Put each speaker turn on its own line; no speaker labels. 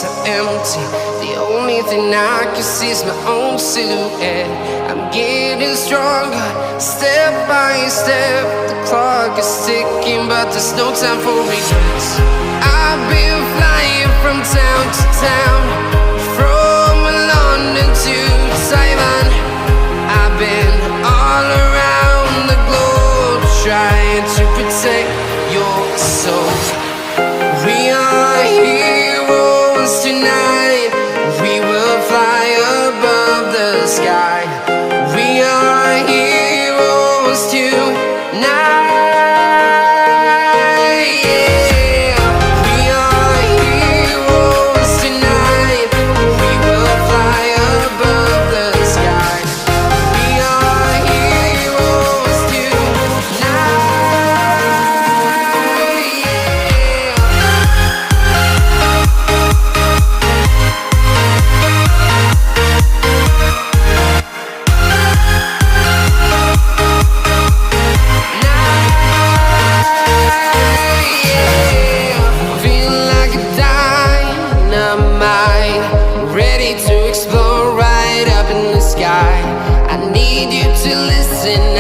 so empty. The only thing I can see is my own silhouette. I'm getting stronger, step by step. The clock is ticking, but there's no time for regrets. I've been flying from town to town, from London to Taiwan. I've been all around the globe, trying to protect your soul. We are heroes tonight. We will fly above the sky. We are heroes tonight. Yeah. We are heroes tonight. We will fly above the sky. We are heroes tonight. Feeling like a dynamite, ready to explode right up in the sky. I need you to listen